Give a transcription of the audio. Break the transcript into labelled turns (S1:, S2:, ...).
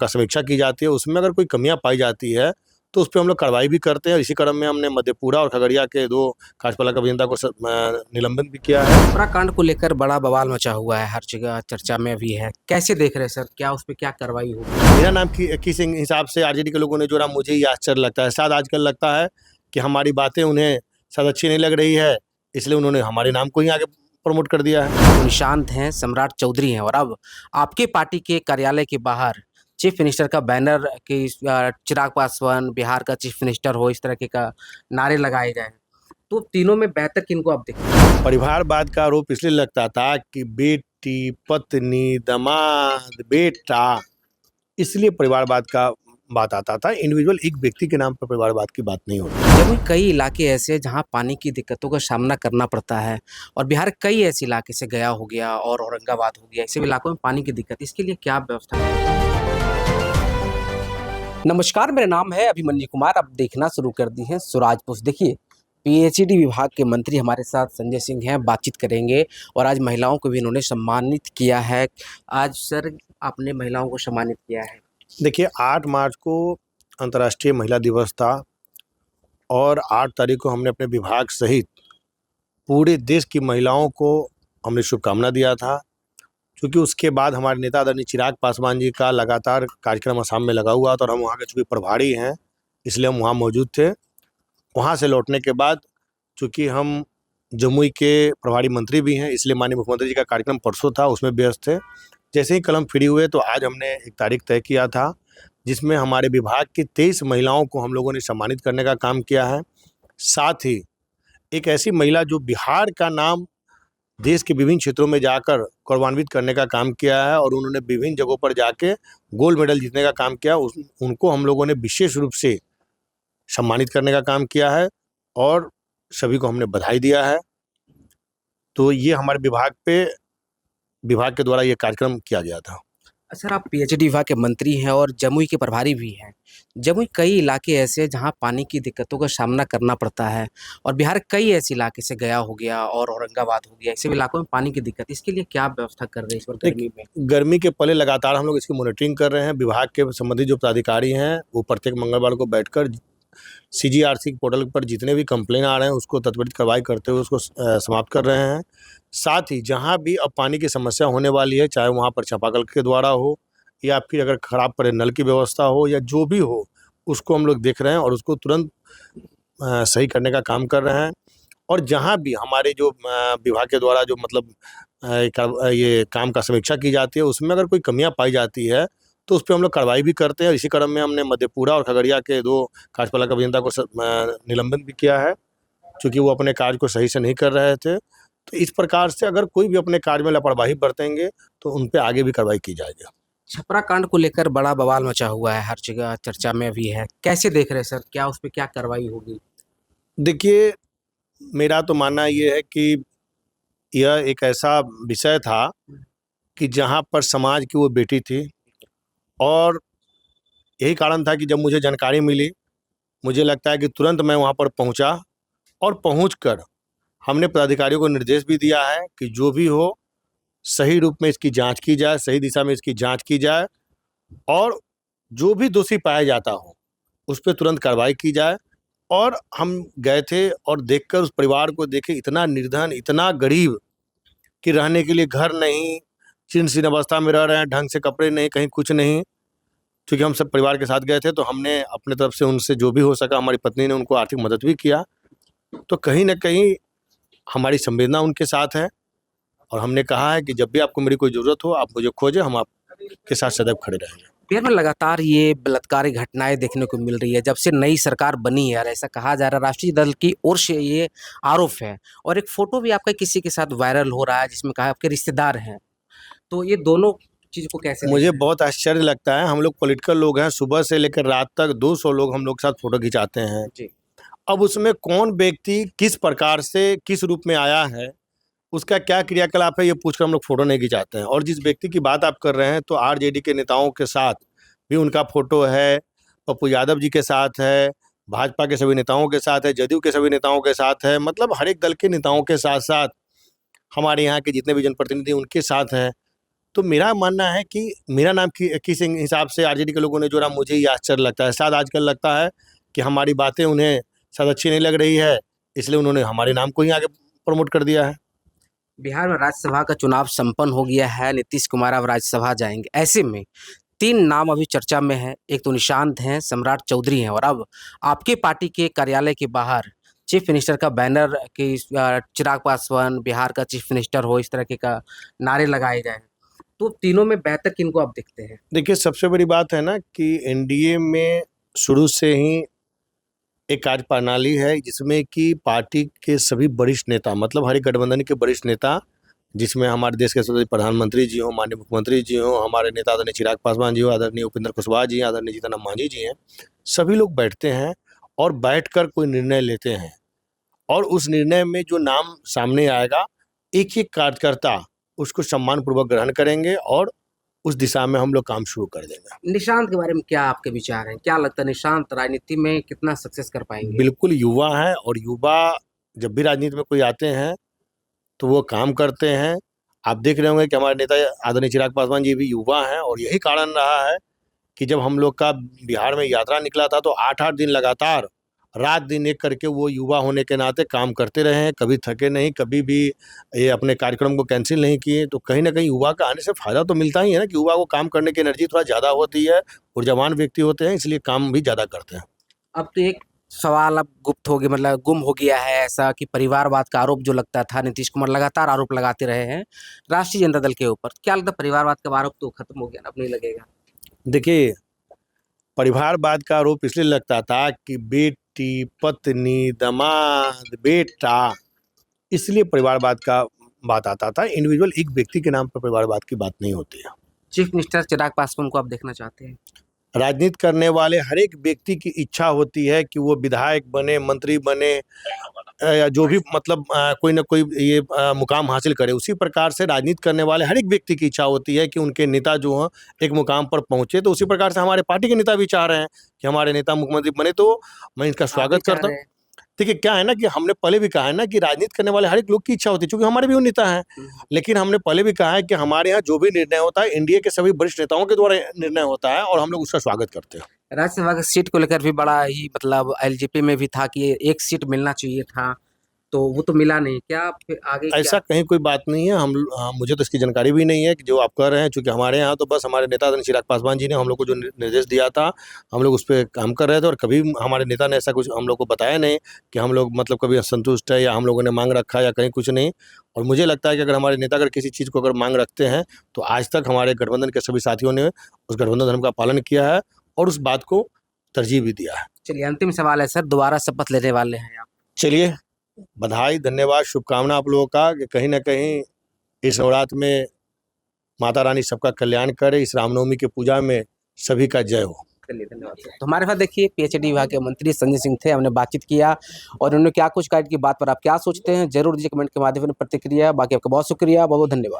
S1: का समीक्षा की जाती है, उसमें अगर कोई कमियां पाई जाती है तो उस पर हम लोग कार्रवाई भी करते हैं। इसी क्रम में हमने मधेपुरा और खगड़िया के 2 कार्यपालक अभियंता को निलंबित भी किया है।
S2: छपरा कांड को लेकर बड़ा बवाल मचा हुआ है, हर जगह चर्चा में भी है। कैसे देख रहे हैं सर, क्या उस पे क्या कार्रवाई होगी?
S1: मेरा नाम किस हिसाब से आरजेडी के लोगों ने जोड़ा, मुझे ही आश्चर्य लगता है। शायद आजकल लगता है कि हमारी बातें उन्हें शायद अच्छी नहीं लग रही है, इसलिए उन्होंने हमारे नाम को ही आगे प्रमोट कर दिया है।
S2: तो निशांत हैं, सम्राट चौधरी हैं, और अब आपके पार्टी के कार्यालय के बाहर चीफ मिनिस्टर का बैनर कि चिराग पासवान बिहार का चीफ मिनिस्टर हो, इस तरह के का नारे लगाए गए हैं। तो तीनों में बेहतर किनको आप देखते?
S1: परिवारवाद का आरोप इसलिए लगता था कि बेटी, पत्नी, दामाद, बेटा, इसलिए परिवारवाद का बात आता था। इंडिविजुअल एक व्यक्ति के नाम पर परिवारवाद की बात नहीं होती।
S2: जमुई कई इलाके ऐसे हैं जहाँ पानी की दिक्कतों का सामना करना पड़ता है, और बिहार कई ऐसे इलाके से गया हो गया और औरंगाबाद हो गया, ऐसे इलाकों में पानी की दिक्कत, इसके लिए क्या व्यवस्था है? नमस्कार, मेरा नाम है अभिमन्यु कुमार। अब देखना शुरू कर दी है स्वराज पोस्ट। देखिए, पीएचईडी विभाग के मंत्री हमारे साथ संजय सिंह हैं, बातचीत करेंगे। और आज महिलाओं को भी इन्होंने सम्मानित किया है। आज सर आपने महिलाओं को सम्मानित किया है।
S1: देखिए, 8 मार्च को अंतर्राष्ट्रीय महिला दिवस था और 8 तारीख को हमने अपने विभाग सहित पूरे देश की महिलाओं को हमने शुभकामना दिया था, क्योंकि उसके बाद हमारे नेता आदरणीय चिराग पासवान जी का लगातार कार्यक्रम असम में लगा हुआ था और हम वहाँ के चूँकि प्रभारी हैं, इसलिए हम वहाँ मौजूद थे। वहाँ से लौटने के बाद चूँकि हम जमुई के प्रभारी मंत्री भी हैं, इसलिए माननीय मुख्यमंत्री जी का कार्यक्रम परसों था, उसमें व्यस्त थे। जैसे ही कल हम फ्री हुए तो आज हमने एक तारीख तय किया था, जिसमें हमारे विभाग की 23 महिलाओं को हम लोगों ने सम्मानित करने का काम किया है। साथ ही एक ऐसी महिला जो बिहार का नाम देश के विभिन्न क्षेत्रों में जाकर गौरवान्वित करने का काम किया है और उन्होंने विभिन्न जगहों पर जाके गोल्ड मेडल जीतने का काम किया, उनको हम लोगों ने विशेष रूप से सम्मानित करने का काम किया है और सभी को हमने बधाई दिया है। तो ये हमारे विभाग के द्वारा ये कार्यक्रम किया गया था।
S2: सर, आप पीएचडी विभाग के मंत्री हैं और जमुई के प्रभारी भी हैं। जमुई कई इलाके ऐसे हैं जहाँ पानी की दिक्कतों का सामना करना पड़ता है, और बिहार कई ऐसे इलाके से गया हो गया और औरंगाबाद हो गया, ऐसे इलाकों में पानी की दिक्कत, इसके लिए क्या व्यवस्था कर रहे हैं इस बार गर्मी में?
S1: गर्मी के पहले लगातार हम लोग इसकी मॉनिटरिंग कर रहे हैं। विभाग के संबंधित जो पदाधिकारी हैं वो प्रत्येक मंगलवार को बैठकर सीजीआरसी पोर्टल पर जितने भी कंप्लेन आ रहे हैं उसको त्वरित कार्रवाई करते हुए उसको समाप्त कर रहे हैं। साथ ही जहाँ भी अब पानी की समस्या होने वाली है, चाहे वहाँ पर चापाकल के द्वारा हो या फिर अगर खराब पड़े नल की व्यवस्था हो या जो भी हो, उसको हम लोग देख रहे हैं और उसको तुरंत सही करने का काम कर रहे हैं। और जहाँ भी हमारे जो विभाग के द्वारा जो मतलब ये काम का समीक्षा की जाती है, उसमें अगर कोई कमियां पाई जाती है तो उस पर हम लोग कार्रवाई भी करते हैं। इसी क्रम में हमने मधेपुरा और खगड़िया के 2 कार्यपालक अभियंता को निलंबित भी किया है, क्योंकि वो अपने कार्य को सही से नहीं कर रहे थे। तो इस प्रकार से अगर कोई भी अपने कार्य में लापरवाही बरतेंगे तो उन पर आगे भी कार्रवाई की जाएगी।
S2: छपरा कांड को लेकर बड़ा बवाल मचा हुआ है, हर जगह चर्चा में भी है। कैसे देख रहे हैं सर, क्या उस पर क्या कार्रवाई होगी?
S1: देखिए, मेरा तो मानना ये है कि यह एक ऐसा विषय था कि जहाँ पर समाज की वो बेटी थी और यही कारण था कि जब मुझे जानकारी मिली, मुझे लगता है कि तुरंत मैं वहाँ पर पहुँचा और पहुँचकर हमने पदाधिकारियों को निर्देश भी दिया है कि जो भी हो सही रूप में इसकी जांच की जाए, सही दिशा में इसकी जांच की जाए और जो भी दोषी पाया जाता हो उस पर तुरंत कार्रवाई की जाए। और हम गए थे और देखकर उस परिवार को देखे, इतना निर्धन, इतना गरीब कि रहने के लिए घर नहीं, जीर्ण-शीर्ण अवस्था में रह रहे हैं, ढंग से कपड़े नहीं, कहीं कुछ नहीं। क्योंकि हम सब परिवार के साथ गए थे तो हमने अपने तरफ से उनसे जो भी हो सका, हमारी पत्नी ने उनको आर्थिक मदद भी किया। तो कहीं न कहीं हमारी संवेदना उनके साथ है और हमने कहा है कि जब भी आपको मेरी कोई ज़रूरत हो, आप मुझे खोजें, हम आपके साथ सदैव खड़े रहेंगे।
S2: बिहार में लगातार ये बलात्कारी घटनाएं देखने को मिल रही है। जब से नई सरकार बनी है, और ऐसा कहा जा रहा है राष्ट्रीय दल की ओर से ये आरोप है, और एक फोटो भी आपका किसी के साथ वायरल हो रहा है जिसमें कहा आपके रिश्तेदार हैं। तो ये दोनों चीज को कैसे
S1: मुझे बहुत आश्चर्य लगता है। हम लोग पॉलिटिकल लोग हैं, सुबह से लेकर रात तक 200 लोग हम लोग के साथ फोटो खिंचाते हैं
S2: जी।
S1: अब उसमें कौन व्यक्ति किस प्रकार से किस रूप में आया है, उसका क्या क्रियाकलाप है, ये पूछकर हम लोग फोटो नहीं खिंचाते हैं। और जिस व्यक्ति की बात आप कर रहे हैं तो आरजेडी के नेताओं के साथ भी उनका फोटो है, पप्पू यादव जी के साथ है, भाजपा के सभी नेताओं के साथ है, जदयू के सभी नेताओं के साथ है, मतलब हर एक दल के नेताओं के साथ साथ हमारे यहाँ के जितने भी जनप्रतिनिधि उनके साथ हैं। तो मेरा मानना है कि मेरा नाम किस हिसाब से आरजेडी के लोगों ने जोड़ा, मुझे ही आश्चर्य लगता है। शायद आजकल लगता है कि हमारी बातें उन्हें शायद अच्छी नहीं लग रही है, इसलिए उन्होंने हमारे नाम को ही आगे प्रमोट कर दिया है।
S2: बिहार में राज्यसभा का चुनाव संपन्न हो गया है, नीतीश कुमार अब राज्यसभा जाएंगे। ऐसे में 3 नाम अभी चर्चा में है। एक तो निशांत हैं, सम्राट चौधरी हैं और अब आपके पार्टी के कार्यालय के बाहर चीफ मिनिस्टर का बैनर कि चिराग पासवान बिहार का चीफ मिनिस्टर हो, इस तरह के का नारे लगाए गए हैं। तो तीनों में बेहतर किनको आप देखते हैं?
S1: देखिए, सबसे बड़ी बात है ना कि एनडीए में शुरू से ही एक कार्यप्रणाली है जिसमें कि पार्टी के सभी वरिष्ठ नेता, मतलब हर एक गठबंधन के वरिष्ठ नेता, जिसमें हमारे देश के सदस्य प्रधानमंत्री जी हों, माननीय मुख्यमंत्री जी हों, हमारे नेता आदरणीय चिराग पासवान जी हों, आदरणीय उपेंद्र कुशवाहा जी हैं, आदरणीय जीतन राम मांझी जी हैं, सभी लोग बैठते हैं और बैठकर कोई निर्णय लेते हैं। और उस निर्णय में जो नाम सामने आएगा, एक-एक कार्यकर्ता उसको सम्मानपूर्वक ग्रहण करेंगे और उस दिशा में हम लोग काम शुरू कर देंगे।
S2: निशांत के बारे में क्या आपके विचार हैं? क्या लगता है निशांत राजनीति में कितना सक्सेस कर पाएंगे?
S1: बिल्कुल युवा है, और युवा जब भी राजनीति में कोई आते हैं तो वो काम करते हैं। आप देख रहे होंगे कि हमारे नेता आदरणीय चिराग पासवान जी भी युवा हैं, और यही कारण रहा है कि जब हम लोग का बिहार में यात्रा निकला था तो 8-8 दिन लगातार रात दिन एक करके वो युवा होने के नाते काम करते रहे हैं, कभी थके नहीं, कभी भी ये अपने कार्यक्रम को कैंसिल नहीं किए। तो कहीं न कहीं युवा का आने से फ़ायदा तो मिलता ही है ना, कि युवा को काम करने की एनर्जी थोड़ा ज़्यादा होती है, ऊर्जावान व्यक्ति होते हैं, इसलिए काम भी ज़्यादा करते हैं।
S2: अब तो एक सवाल अब गुप्त हो गया, मतलब गुम हो गया है ऐसा कि परिवारवाद का आरोप जो लगता था, नीतीश कुमार लगातार आरोप लगाते रहे हैं राष्ट्रीय जनता दल के ऊपर। क्या लगता है परिवारवाद का आरोप तो खत्म हो गया ना, अब नहीं लगेगा?
S1: देखिए, परिवारवाद का आरोप इसलिए लगता था कि बेटी, पत्नी, दामाद, बेटा, इसलिए परिवारवाद का बात आता था। इंडिविजुअल एक व्यक्ति के नाम पर परिवारवाद की बात नहीं होती है।
S2: चीफ मिनिस्टर चिराग पासवान को आप देखना चाहते हैं?
S1: राजनीति करने वाले हर एक व्यक्ति की इच्छा होती है कि वो विधायक बने, मंत्री बने, या जो भी मतलब कोई ना कोई ये मुकाम हासिल करे। उसी प्रकार से राजनीति करने वाले हर एक व्यक्ति की इच्छा होती है कि उनके नेता जो हैं एक मुकाम पर पहुँचे। तो उसी प्रकार से हमारे पार्टी के नेता भी चाह रहे हैं कि हमारे नेता मुख्यमंत्री बने, तो मैं इनका
S2: आप भी
S1: स्वागत
S2: चाह
S1: करता
S2: रहे
S1: हूँ।
S2: हैं?
S1: देखिए, क्या है ना कि हमने पहले भी कहा है ना कि राजनीति करने वाले हर एक लोग की इच्छा होती है, चूँकि हमारे भी वो नेता हैं। लेकिन हमने पहले भी कहा है कि हमारे यहाँ जो भी निर्णय होता है, एनडीए के सभी वरिष्ठ नेताओं के द्वारा निर्णय होता है, और हम लोग उसका स्वागत करते हैं।
S2: राज्यसभा की सीट को लेकर भी बड़ा ही मतलब एलजेपी में भी था कि एक सीट मिलना चाहिए था, तो वो तो मिला नहीं। क्या फिर आगे
S1: ऐसा
S2: क्या?
S1: कहीं कोई बात नहीं है। मुझे तो इसकी जानकारी भी नहीं है कि जो आप कह रहे हैं, चूँकि हमारे यहाँ तो बस हमारे नेता आदरणीय चिराग पासवान जी ने हम लोग को जो निर्देश दिया था, हम लोग उस पे काम कर रहे थे, और कभी हमारे नेता ने ऐसा कुछ हम लोग को बताया नहीं कि हम लोग मतलब कभी असंतुष्ट है या हम लोगों ने माँग रखा है या कहीं कुछ नहीं। और मुझे लगता है कि अगर हमारे नेता अगर किसी चीज़ को अगर माँग रखते हैं, तो आज तक हमारे गठबंधन के सभी साथियों ने उस गठबंधन धर्म का पालन किया है और उस बात को तरजीह भी दिया है।
S2: चलिए अंतिम सवाल है सर, दोबारा शपथ लेने वाले हैं आप?
S1: चलिए, बधाई, धन्यवाद, शुभकामना आप लोगों का कि कहीं न कहीं इस नवरात्र में माता रानी सबका कल्याण करे। इस रामनवमी की पूजा में सभी का जय हो।
S2: चलिए धन्यवाद सर। तो हमारे साथ देखिए पीएचडी विभाग के मंत्री संजय सिंह थे, हमने बातचीत किया और उन्होंने क्या कुछ कहा, की बात पर आप क्या सोचते हैं जरूर दीजिए कमेंट के माध्यम से प्रतिक्रिया। बाकी आपका बहुत शुक्रिया, बहुत बहुत धन्यवाद।